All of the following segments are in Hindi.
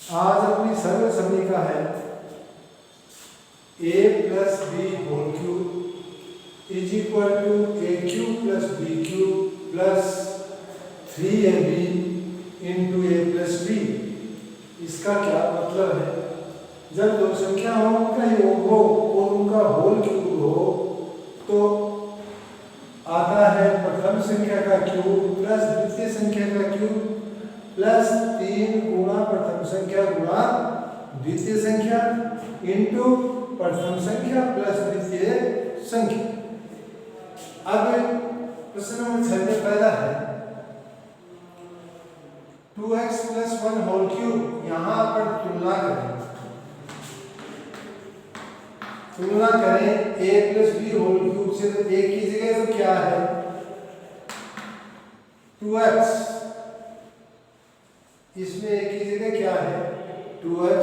आज अपनी सर्व समीका है a plus B whole cube is equal to A cube plus B cube plus 3ab into A plus B. इसका क्या मतलब है? जब दो संख्याओं का योग हो और उनका होल क्यूब हो तो आता है प्रथम संख्या का क्यूब प्लस द्वितीय संख्या का क्यूब प्लस 3 गुणा प्रथम संख्या गुणा द्वितीय संख्या इंटू प्रथम संख्या प्लस द्वितीय संख्या। अब प्रश्न नंबर 6 में पहला है 2x प्लस 1 होल क्यूब। यहाँ पर तुलना करें a plus B whole cube से, तो a की जगह तो क्या है 2x, इसमें a की जगह क्या है 2x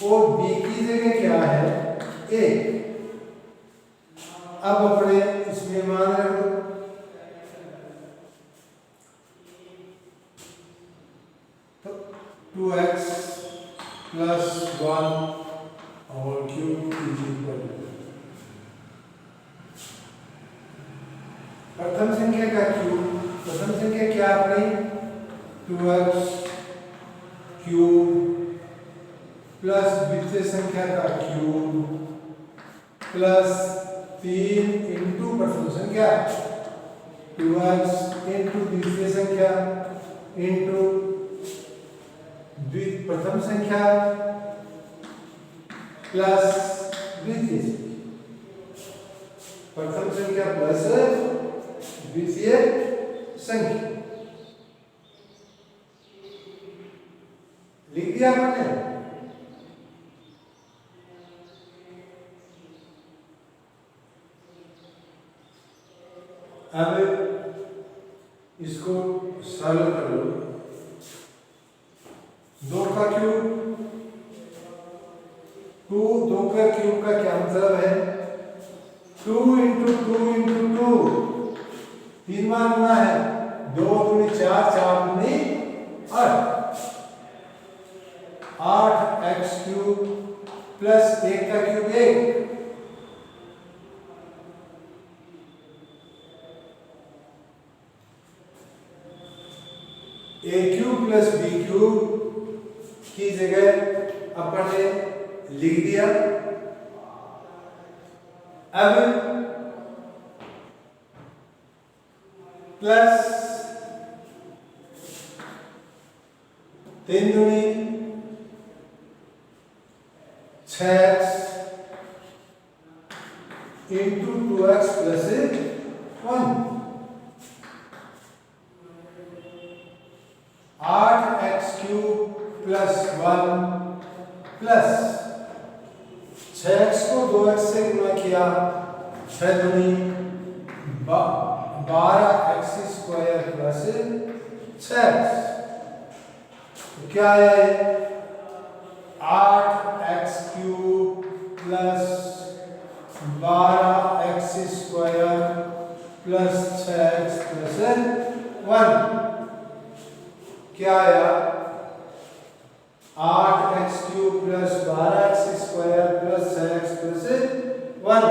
और b की जगह क्या है a। अब अपने इसमें मान रख दो, तो 2x plus 1 whole cube is equal to प्रथम संख्या का क्यूब। प्रथम संख्या क्या अपनी 2x क्यूब प्लस द्वितीय संख्या का क्यूब प्लस 3 इंटू प्रथम संख्या 2x इंटू द्वितीय संख्या इंटू प्रथम संख्या प्लस द्वितीय प्रथम संख्या प्लस द्वितीय संख्या। लिख दिया आपने? अब इसको सरल कर लो। 2 का क्यूब 2 का क्यूब का क्या मतलब है 2 इंटू 2 इंटू 2, 3 बार गुना है, 2 दूनी 4, 4 दूनी 8, 8x क्यूब प्लस 1 का cube 1, a cube plus b cube की जगह अपन ने लिख दिया। अब प्लस 3 दूनी 6x into 2x plus 1, 8x cube plus 1 plus 6x को 2x से गुणा किया, 6 दूनी 12x स्क्वायर प्लस 6x, तो क्या आया ये 8x cube plus 12x square plus 6x plus 1, क्या आया 8x cube plus 12x square plus 6x plus 1।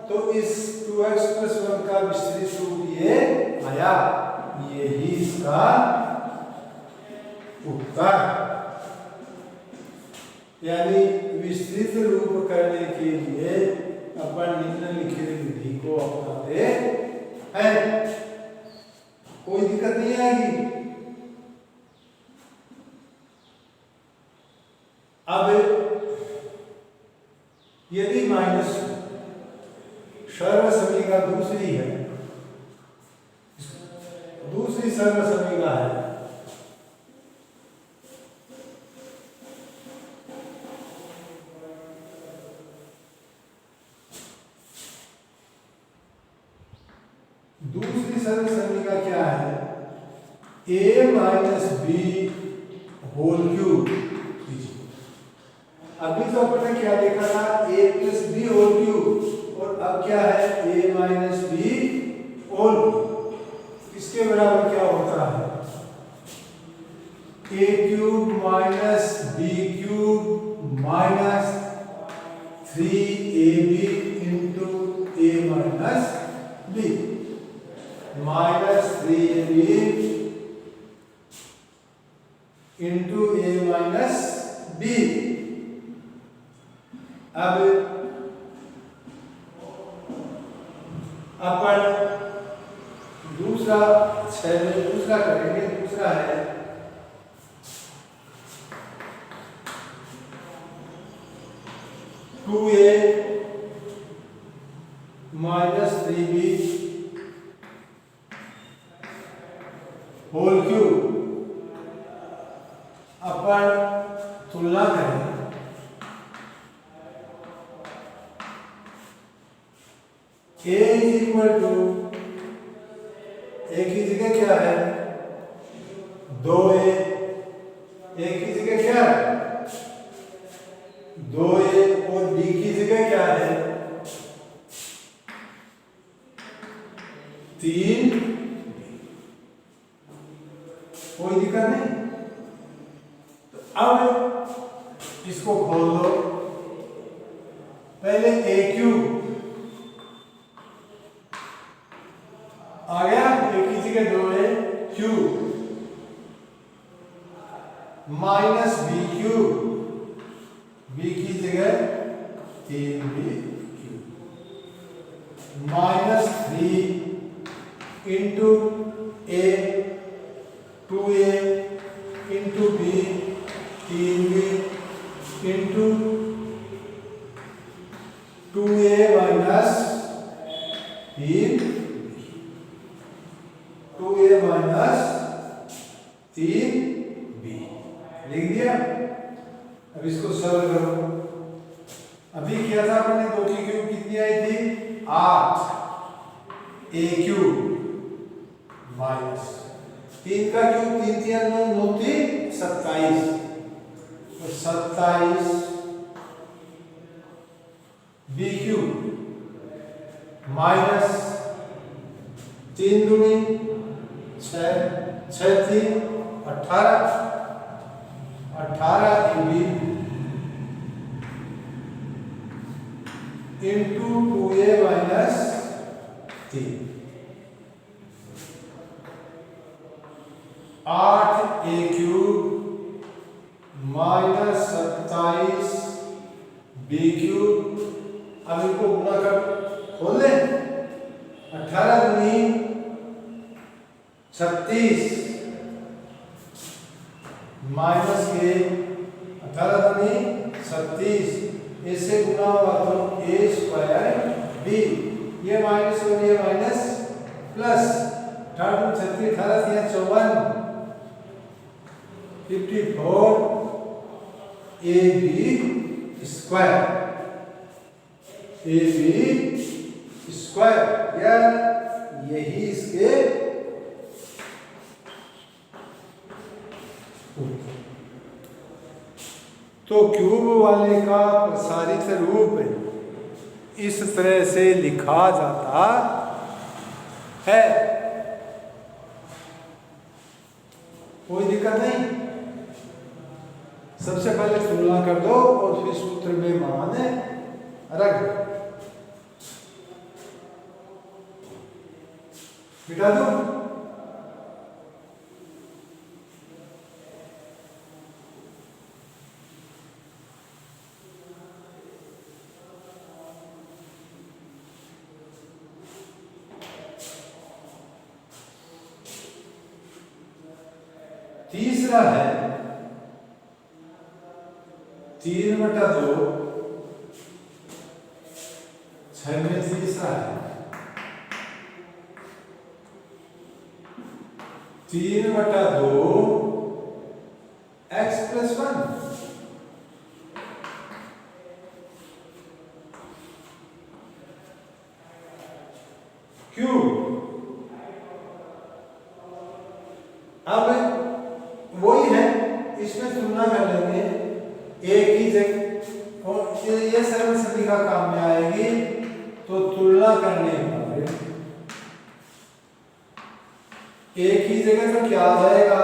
तो इस 2x प्लस 1 का विस्तृत रूप ये आया, यही इसका उत्तर। यानी विस्तृत रूप करने के लिए अपन निम्नलिखित विधि को अपनाते हैं। कोई दिक्कत नहीं आएगी। अब यदि माइनस सर्व समीका दूसरी है, दूसरी सर्व समीका है, दूसरी सर्व समीका क्या है a minus B whole cube. अभी तो अपन ने क्या देखा था a plus B whole cube, और अब क्या है a minus B whole cube. इसके बराबर क्या होता है A cube minus B cube minus 3ab into A minus B, minus 3ab into A minus B. अब अपन दूसरा करेंगे। दूसरा है 2a minus 3b whole cube. अपन तुलना करें, a इज इक्वल टू, ए की जगह क्या है 2a, ए की जगह क्या है 2a और b की जगह क्या है 3, कोई दिक्कत नहीं। तो अब इसको खोल दो। पहले a क्यूब आ गया, a की जगह 2a cube minus B cube, B की जगह 3b cube minus 3 into a 2a into b 3b into 2a minus 3 2a minus 3b लिख दिया। अब इसको सॉल्व करो। अभी किया था अपने 2 की क्यूब कितनी आई थी 8, a क्यूब माइनस 3 का क्यूब 3 3 9 3 27, तो 27 b क्यूब माइनस 3 दूनी 6 6 3 18 ab into 2a minus 3, 8a cube minus 27 b cube. अब इनको गुणा कर खोल लें, 18 दूनी 36 माइनस के 18 दूनी 36, इससे गुणा हुआ तो a स्क्वायर b, ये माइनस और ये minus plus 18 36 18 54 54 ab square, ab square, यार यही इसके तो क्यूब वाले का प्रसारित रूप इस तरह से लिखा जाता है। कोई दिक्कत नहीं। सबसे पहले तुलना कर दो और फिर सूत्र में मान रख दो। मिटा दो। तीसरा है 3/2, 6 में तीसरा है 3/2 x + 1, क्यूब। अब वही है, इसमें तुलना कर लेंगे एक ही जगह, और ये सर्वसम्मति का काम में आएगी। तो तुलना करने पर एक ही जगह तो क्या आ जाएगा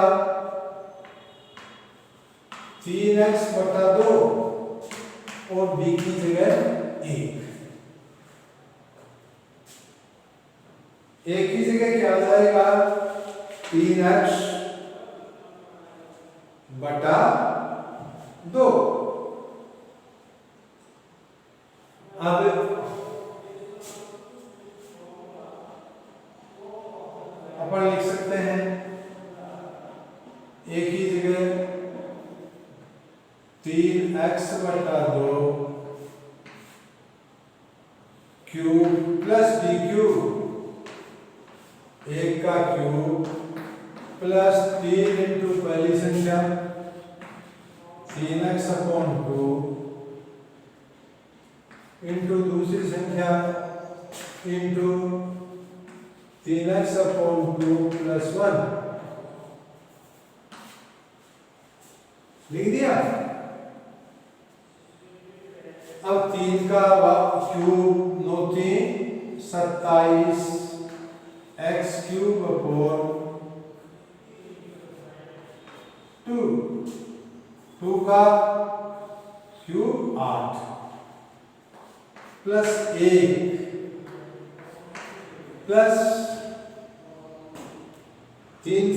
3x/2 और b की जगह 1, एक की जगह क्या आ जाएगा 3x/2। अब अपन लिख सकते हैं एक ही जगह 3x/2 cube plus b cube, एक का क्यूब प्लस 3 इंटू पहली संख्या 3x/2 इंटू दूसरी संख्या इंटू 3x/2 प्लस 1 लिख दिया। अब 3 का क्यूब 9 3 27 x क्यूब अपॉन 2, 2 का cube 8 plus 1 plus 3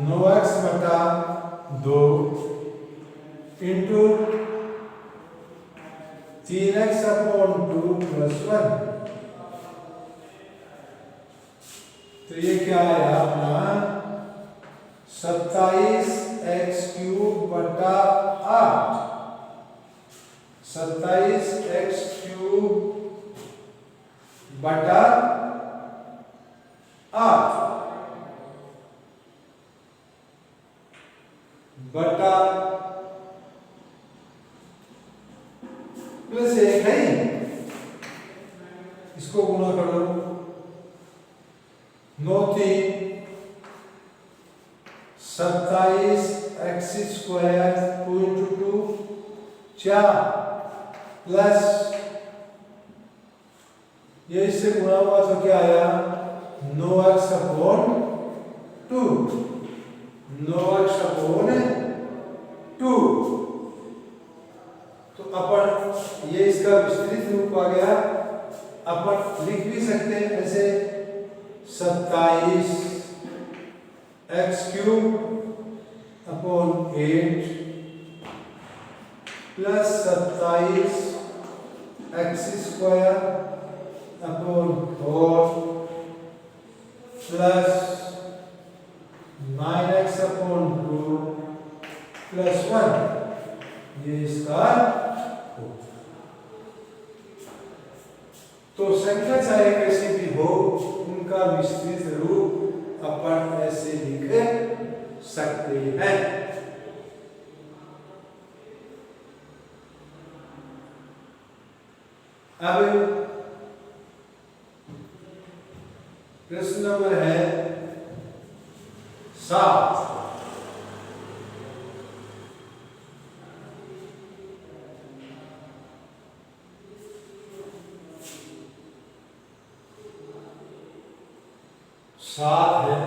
9x/2 into 3x/2 plus 1। तो ये क्या आया अपना 27x³/8, 27x³/8 बटा प्लस 1 है, इसको गुणा कर लो 9 3 27x² 2 इंटू 2 4 प्लस ये इससे गुणा हुआ तो क्या आया 9x/2, 9x/2। तो अपन ये इसका विस्तृत रूप आ गया। अपन लिख भी सकते हैं ऐसे 27x³/8 plus 27x²/4 plus 9x/2 plus 1, ये इसका हो। तो संख्या चाहे कैसी भी हो उनका विस्तृत रूप अपन ऐसे लिख सकते हैं। अब प्रश्न नंबर है 7। है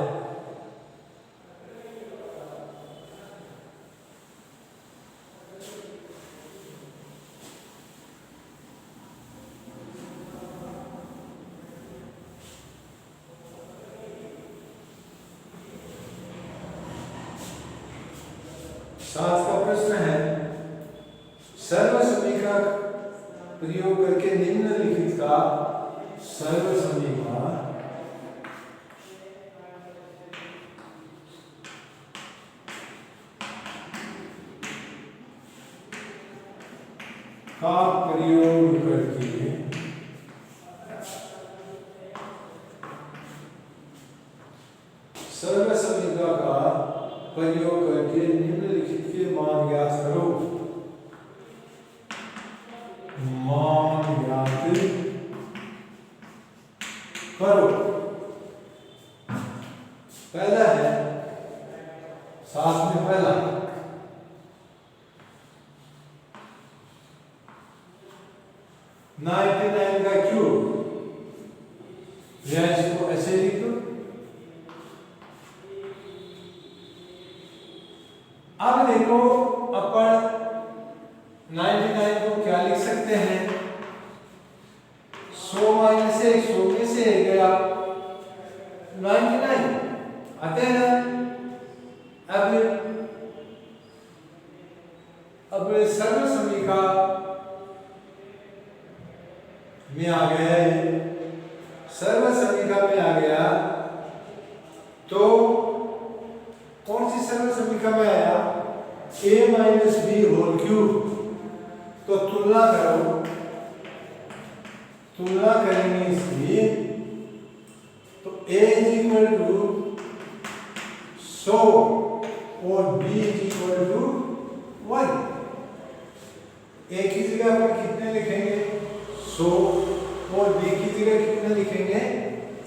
सात का प्रश्न है सर्वसमीकरण प्रयोग करके निम्नलिखित का सर्वसमीकरण का प्रयोग करके सर्वसमीकरण का प्रयोग करके निम्नलिखित के मान ज्ञात करो। मान ज्ञात करो। पहला है साथ में पहला 99 का क्यूब, या इसको ऐसे लिख दो अब देखो अपन 99 को क्या लिख सकते हैं, 100 माइनस 1, 100 में से गया 99 आते हैं ना। अब सर्व समीका में आ गया है, सर्व समीका में आ गया तो कौन सी सर्व समीका में आया, a minus B whole cube. तो तुलना करो, तुलना करेंगे इसकी, तो a इज इक्वल टू 100 और b is equal to 1। a की जगह अपन कितने लिखेंगे 100 और b की जगह कितने लिखेंगे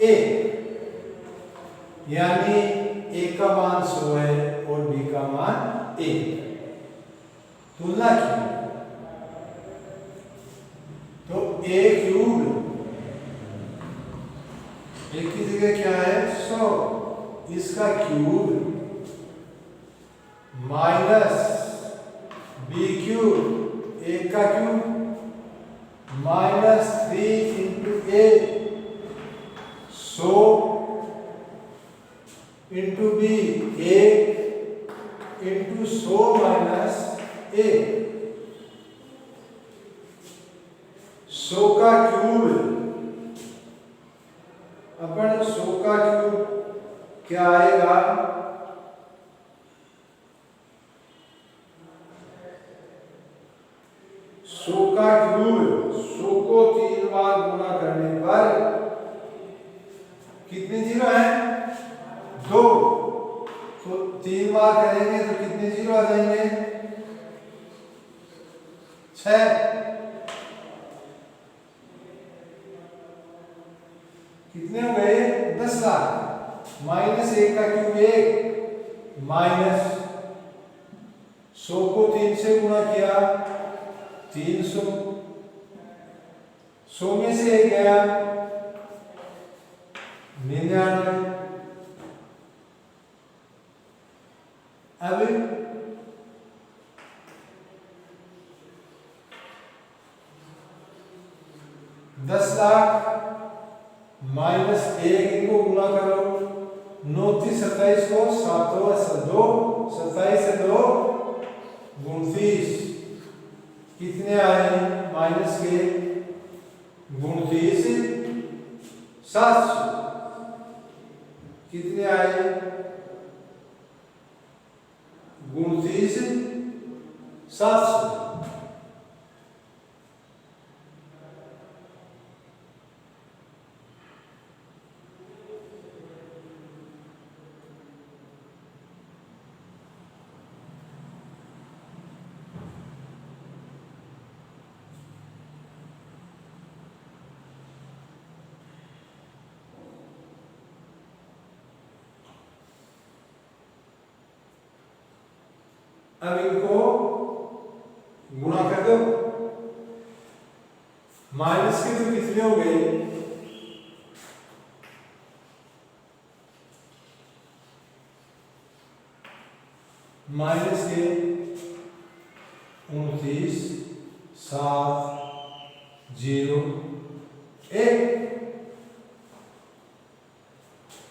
a, यानी a का मान 100 है और b का मान 1। तुलना की तो a क्यूब, a की जगह क्या है 100, इसका cube minus b cube, a का cube minus 3 into a, 100 into b, a into 100 minus a, 100 का क्यूब, अपन 100 का क्यूब क्या आएगा, 100 का क्यूब, 100 को 3 बार गुणा करने पर कितने जीरो हैं 2, तो 3 बार करेंगे तो कितने जीरो आ जाएंगे 6। कितने हो गए 10 लाख, माइनस 1 का क्यूब 1, माइनस 100 को 3 से गुणा किया 300, 100 में से 1 गया 99। अब 10 लाख माइनस 1 इनको गुणा करो, 9 30 27 को 7 2 27 से 2 29, कितने आए माइनस के 29 700, कितने आए 29 700। अब इनको गुणा कर दो, माइनस के तो कितने हो गए माइनस के 29 7 0 1।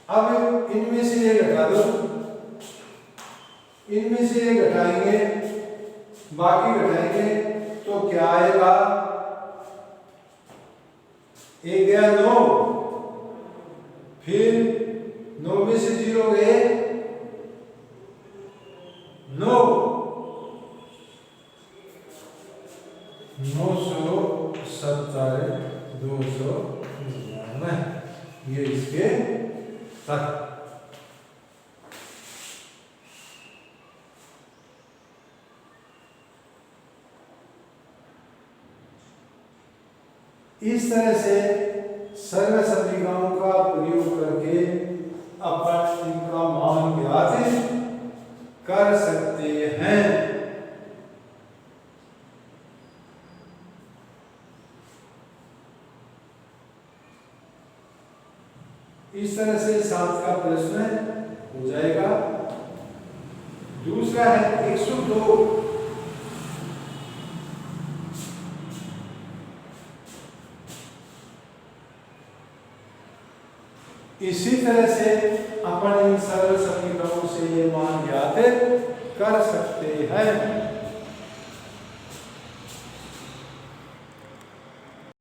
अब इनमें से ये घटा दो, इनमें से ये घटाएंगे बाकी घटाएंगे तो क्या आएगा, एक गया 9, फिर 9 में से 0 गए 9, 970 299, ये इसके तक। इस तरह से सर्व समीकरणों का प्रयोग करके अपन इनका मान ज्ञात कर सकते हैं। इस तरह से 7 का प्रश्न हो जाएगा। दूसरा है 102। इसी तरह से अपन इन सरल समीकरणों से ये मान ज्ञात कर सकते हैं।